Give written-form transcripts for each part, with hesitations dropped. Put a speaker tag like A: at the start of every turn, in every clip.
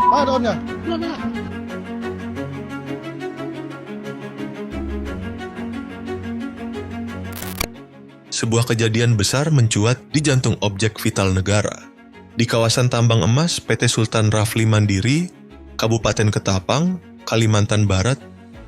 A: Mana dronnya?
B: Sebuah kejadian besar mencuat di jantung objek vital negara. Di kawasan tambang emas PT Sultan Rafli Mandiri, Kabupaten Ketapang, Kalimantan Barat,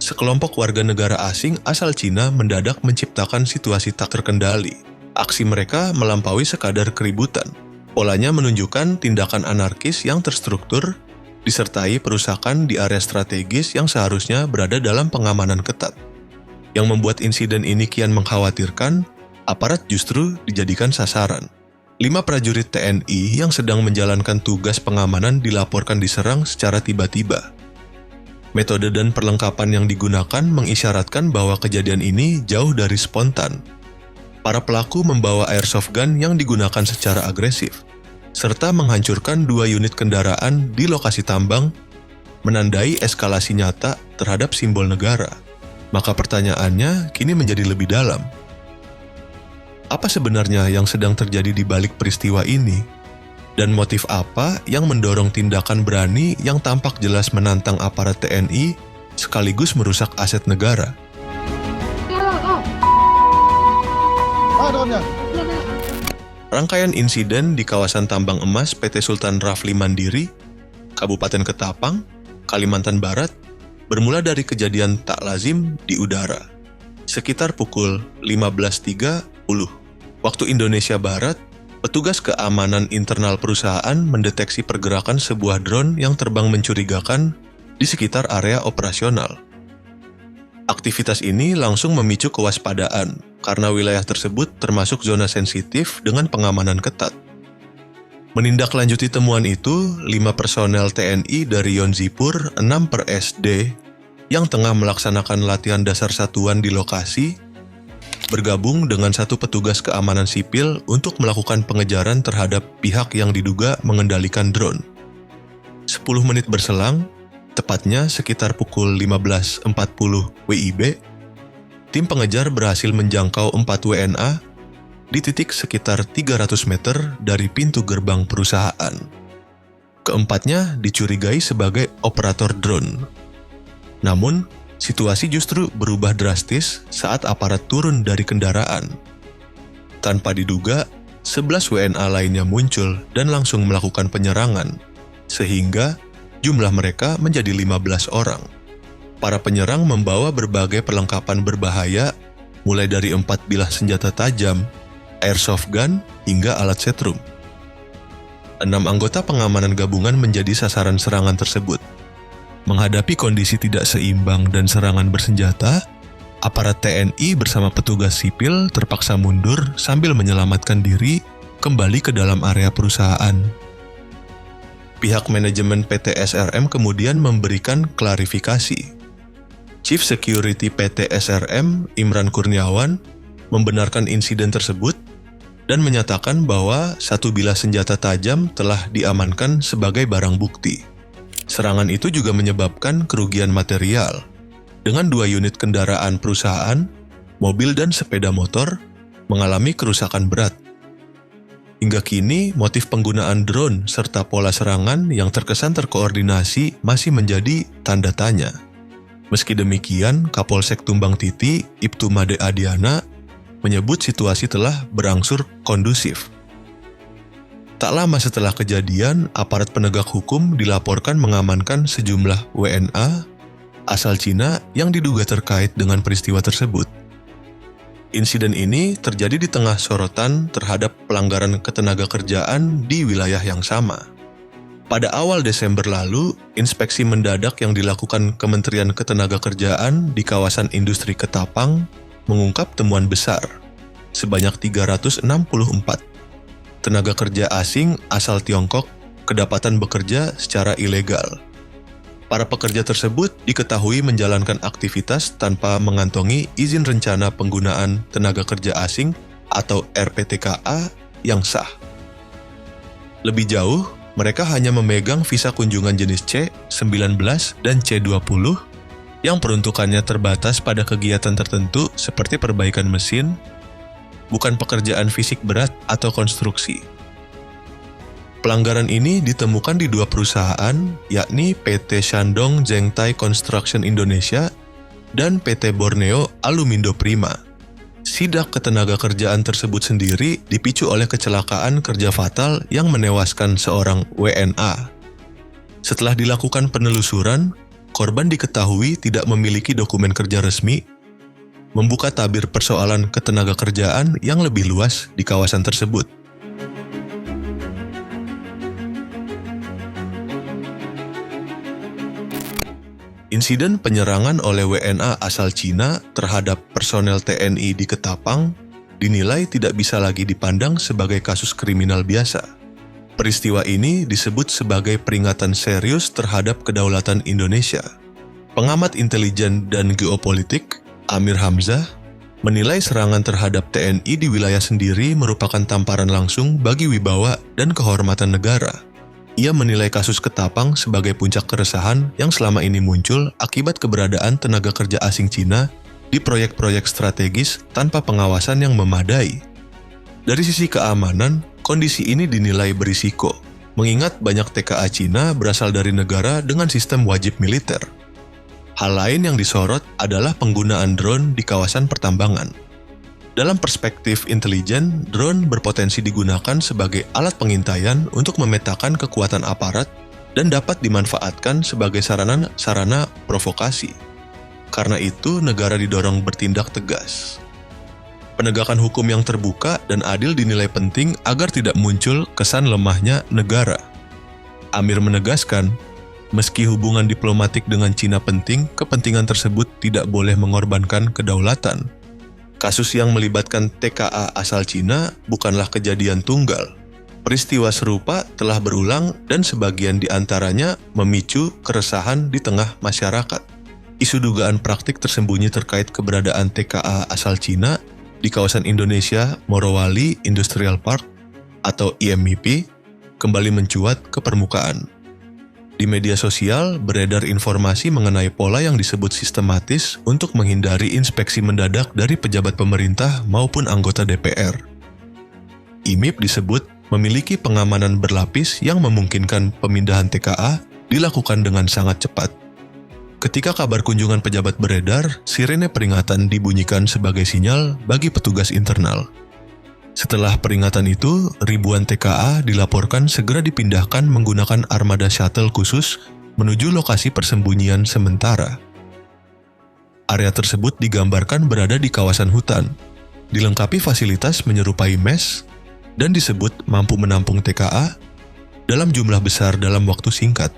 B: sekelompok warga negara asing asal Cina mendadak menciptakan situasi tak terkendali. Aksi mereka melampaui sekadar keributan. Polanya menunjukkan tindakan anarkis yang terstruktur, disertai perusakan di area strategis yang seharusnya berada dalam pengamanan ketat. Yang membuat insiden ini kian mengkhawatirkan, aparat justru dijadikan sasaran. 5 prajurit TNI yang sedang menjalankan tugas pengamanan dilaporkan diserang secara tiba-tiba. Metode dan perlengkapan yang digunakan mengisyaratkan bahwa kejadian ini jauh dari spontan. Para pelaku membawa airsoft gun yang digunakan secara agresif, serta menghancurkan 2 unit kendaraan di lokasi tambang, menandai eskalasi nyata terhadap simbol negara. Maka pertanyaannya kini menjadi lebih dalam. Apa sebenarnya yang sedang terjadi di balik peristiwa ini? Dan motif apa yang mendorong tindakan berani yang tampak jelas menantang aparat TNI sekaligus merusak aset negara?
A: Mana dronnya?
B: Rangkaian insiden di kawasan tambang emas PT Sultan Rafli Mandiri, Kabupaten Ketapang, Kalimantan Barat, bermula dari kejadian tak lazim di udara. Sekitar pukul 15.30 waktu Indonesia Barat, petugas keamanan internal perusahaan mendeteksi pergerakan sebuah drone yang terbang mencurigakan di sekitar area operasional. Aktivitas ini langsung memicu kewaspadaan karena wilayah tersebut termasuk zona sensitif dengan pengamanan ketat. Menindaklanjuti temuan itu, 5 personel TNI dari Yonzipur 6 per SD yang tengah melaksanakan latihan dasar satuan di lokasi bergabung dengan 1 petugas keamanan sipil untuk melakukan pengejaran terhadap pihak yang diduga mengendalikan drone. 10 menit berselang, tepatnya sekitar pukul 15.40 WIB, tim pengejar berhasil menjangkau 4 WNA di titik sekitar 300 meter dari pintu gerbang perusahaan. Keempatnya dicurigai sebagai operator drone. Namun, situasi justru berubah drastis saat aparat turun dari kendaraan. Tanpa diduga, 11 WNA lainnya muncul dan langsung melakukan penyerangan, sehingga jumlah mereka menjadi 15 orang. Para penyerang membawa berbagai perlengkapan berbahaya, mulai dari 4 bilah senjata tajam, airsoft gun, hingga alat setrum. 6 anggota pengamanan gabungan menjadi sasaran serangan tersebut. Menghadapi kondisi tidak seimbang dan serangan bersenjata, aparat TNI bersama petugas sipil terpaksa mundur sambil menyelamatkan diri kembali ke dalam area perusahaan. Pihak manajemen PT SRM kemudian memberikan klarifikasi. Chief Security PT SRM, Imran Kurniawan, membenarkan insiden tersebut dan menyatakan bahwa 1 bilah senjata tajam telah diamankan sebagai barang bukti. Serangan itu juga menyebabkan kerugian material, dengan 2 unit kendaraan perusahaan, mobil dan sepeda motor, mengalami kerusakan berat. Hingga kini, motif penggunaan drone serta pola serangan yang terkesan terkoordinasi masih menjadi tanda tanya. Meski demikian, Kapolsek Tumbang Titi, Ibtu Made Adiana, menyebut situasi telah berangsur kondusif. Tak lama setelah kejadian, aparat penegak hukum dilaporkan mengamankan sejumlah WNA asal Cina yang diduga terkait dengan peristiwa tersebut. Insiden ini terjadi di tengah sorotan terhadap pelanggaran ketenagakerjaan di wilayah yang sama. Pada awal Desember lalu, inspeksi mendadak yang dilakukan Kementerian Ketenagakerjaan di kawasan industri Ketapang mengungkap temuan besar, sebanyak 364 tenaga kerja asing asal Tiongkok kedapatan bekerja secara ilegal. Para pekerja tersebut diketahui menjalankan aktivitas tanpa mengantongi izin rencana penggunaan tenaga kerja asing atau RPTKA yang sah. Lebih jauh, mereka hanya memegang visa kunjungan jenis C-19 dan C-20 yang peruntukannya terbatas pada kegiatan tertentu seperti perbaikan mesin, bukan pekerjaan fisik berat atau konstruksi. Pelanggaran ini ditemukan di 2 perusahaan, yakni PT Shandong Zhengtai Construction Indonesia dan PT Borneo Alumindo Prima. Sidak ketenagakerjaan tersebut sendiri dipicu oleh kecelakaan kerja fatal yang menewaskan seorang WNA. Setelah dilakukan penelusuran, korban diketahui tidak memiliki dokumen kerja resmi, membuka tabir persoalan ketenagakerjaan yang lebih luas di kawasan tersebut. Insiden penyerangan oleh WNA asal Cina terhadap personel TNI di Ketapang dinilai tidak bisa lagi dipandang sebagai kasus kriminal biasa. Peristiwa ini disebut sebagai peringatan serius terhadap kedaulatan Indonesia. Pengamat intelijen dan geopolitik, Amir Hamzah, menilai serangan terhadap TNI di wilayah sendiri merupakan tamparan langsung bagi wibawa dan kehormatan negara. Ia menilai kasus Ketapang sebagai puncak keresahan yang selama ini muncul akibat keberadaan tenaga kerja asing Cina di proyek-proyek strategis tanpa pengawasan yang memadai. Dari sisi keamanan, kondisi ini dinilai berisiko, mengingat banyak TKA Cina berasal dari negara dengan sistem wajib militer. Hal lain yang disorot adalah penggunaan drone di kawasan pertambangan. Dalam perspektif intelijen, drone berpotensi digunakan sebagai alat pengintaian untuk memetakan kekuatan aparat dan dapat dimanfaatkan sebagai sarana provokasi. Karena itu, negara didorong bertindak tegas. Penegakan hukum yang terbuka dan adil dinilai penting agar tidak muncul kesan lemahnya negara. Amir menegaskan, meski hubungan diplomatik dengan Cina penting, kepentingan tersebut tidak boleh mengorbankan kedaulatan. Kasus yang melibatkan TKA asal Cina bukanlah kejadian tunggal. Peristiwa serupa telah berulang dan sebagian di antaranya memicu keresahan di tengah masyarakat. Isu dugaan praktik tersembunyi terkait keberadaan TKA asal Cina di kawasan Indonesia Morowali Industrial Park atau IMIP kembali mencuat ke permukaan. Di media sosial beredar informasi mengenai pola yang disebut sistematis untuk menghindari inspeksi mendadak dari pejabat pemerintah maupun anggota DPR. IMIP disebut memiliki pengamanan berlapis yang memungkinkan pemindahan TKA dilakukan dengan sangat cepat. Ketika kabar kunjungan pejabat beredar, sirene peringatan dibunyikan sebagai sinyal bagi petugas internal. Setelah peringatan itu, ribuan TKA dilaporkan segera dipindahkan menggunakan armada shuttle khusus menuju lokasi persembunyian sementara. Area tersebut digambarkan berada di kawasan hutan, dilengkapi fasilitas menyerupai mes, dan disebut mampu menampung TKA dalam jumlah besar dalam waktu singkat.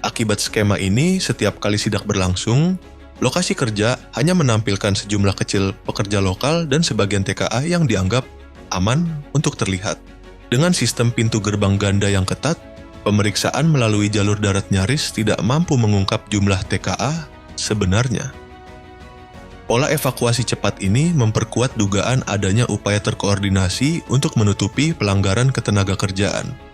B: Akibat skema ini, setiap kali sidak berlangsung, lokasi kerja hanya menampilkan sejumlah kecil pekerja lokal dan sebagian TKA yang dianggap aman untuk terlihat. Dengan sistem pintu gerbang ganda yang ketat, pemeriksaan melalui jalur darat nyaris tidak mampu mengungkap jumlah TKA sebenarnya. Pola evakuasi cepat ini memperkuat dugaan adanya upaya terkoordinasi untuk menutupi pelanggaran ketenagakerjaan.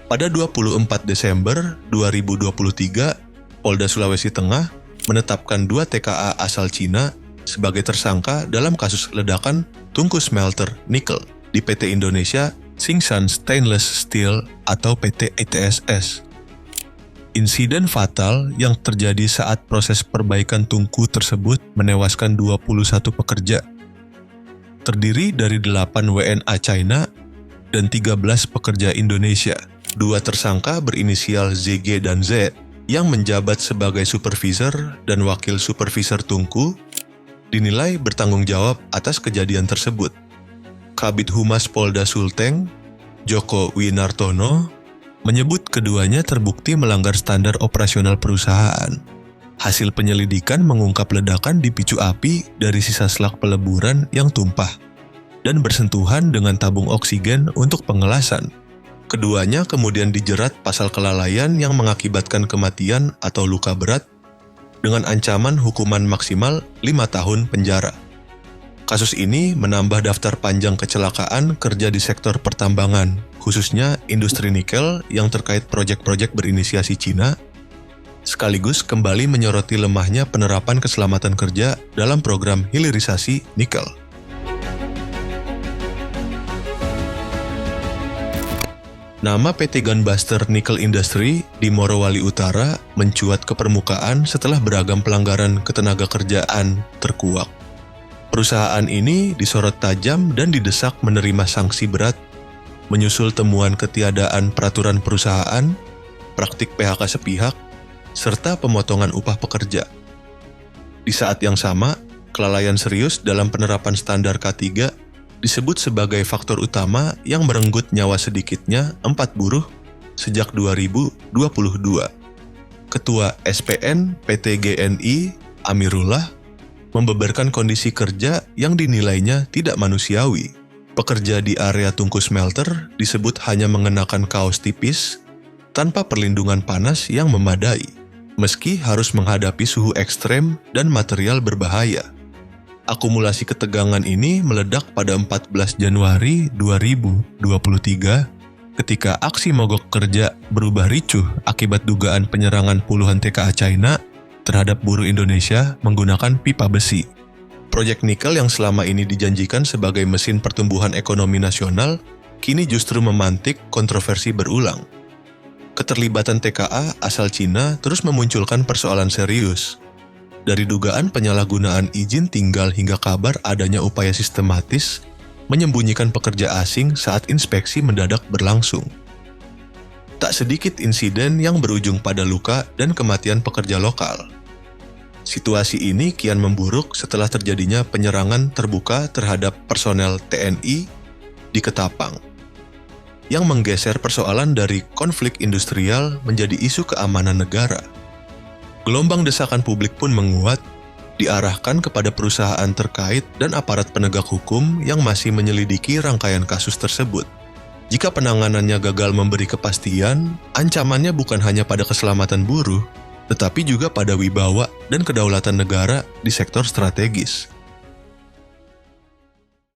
B: Pada 24 Desember 2023, Polda Sulawesi Tengah menetapkan 2 TKA asal Cina sebagai tersangka dalam kasus ledakan tungku smelter nikel di PT Indonesia Tsingshan Stainless Steel atau PT ITSS. Insiden fatal yang terjadi saat proses perbaikan tungku tersebut menewaskan 21 pekerja. Terdiri dari 8 WNA China dan 13 pekerja Indonesia. 2 tersangka berinisial ZG dan Z yang menjabat sebagai supervisor dan wakil supervisor tungku dinilai bertanggung jawab atas kejadian tersebut. Kabid Humas Polda Sulteng, Joko Winartono, menyebut keduanya terbukti melanggar standar operasional perusahaan. Hasil penyelidikan mengungkap ledakan dipicu api dari sisa selak peleburan yang tumpah dan bersentuhan dengan tabung oksigen untuk pengelasan. Keduanya kemudian dijerat pasal kelalaian yang mengakibatkan kematian atau luka berat dengan ancaman hukuman maksimal 5 tahun penjara. Kasus ini menambah daftar panjang kecelakaan kerja di sektor pertambangan, khususnya industri nikel yang terkait proyek-proyek berinisiasi Cina, sekaligus kembali menyoroti lemahnya penerapan keselamatan kerja dalam program hilirisasi nikel. Nama PT Gunbuster Nickel Industry di Morowali Utara mencuat ke permukaan setelah beragam pelanggaran ketenaga kerjaan terkuak. Perusahaan ini disorot tajam dan didesak menerima sanksi berat, menyusul temuan ketiadaan peraturan perusahaan, praktik PHK sepihak, serta pemotongan upah pekerja. Di saat yang sama, kelalaian serius dalam penerapan standar K3 disebut sebagai faktor utama yang merenggut nyawa sedikitnya 4 buruh sejak 2022. Ketua SPN PT GNI, Amirullah, membeberkan kondisi kerja yang dinilainya tidak manusiawi. Pekerja di area tungku smelter disebut hanya mengenakan kaos tipis tanpa perlindungan panas yang memadai, meski harus menghadapi suhu ekstrem dan material berbahaya. Akumulasi ketegangan ini meledak pada 14 Januari 2023 ketika aksi mogok kerja berubah ricuh akibat dugaan penyerangan puluhan TKA China terhadap buruh Indonesia menggunakan pipa besi. Proyek nikel yang selama ini dijanjikan sebagai mesin pertumbuhan ekonomi nasional kini justru memantik kontroversi berulang. Keterlibatan TKA asal Cina terus memunculkan persoalan serius. Dari dugaan penyalahgunaan izin tinggal hingga kabar adanya upaya sistematis menyembunyikan pekerja asing saat inspeksi mendadak berlangsung. Tak sedikit insiden yang berujung pada luka dan kematian pekerja lokal. Situasi ini kian memburuk setelah terjadinya penyerangan terbuka terhadap personel TNI di Ketapang, yang menggeser persoalan dari konflik industrial menjadi isu keamanan negara. Gelombang desakan publik pun menguat, diarahkan kepada perusahaan terkait dan aparat penegak hukum yang masih menyelidiki rangkaian kasus tersebut. Jika penanganannya gagal memberi kepastian, ancamannya bukan hanya pada keselamatan buruh, tetapi juga pada wibawa dan kedaulatan negara di sektor strategis.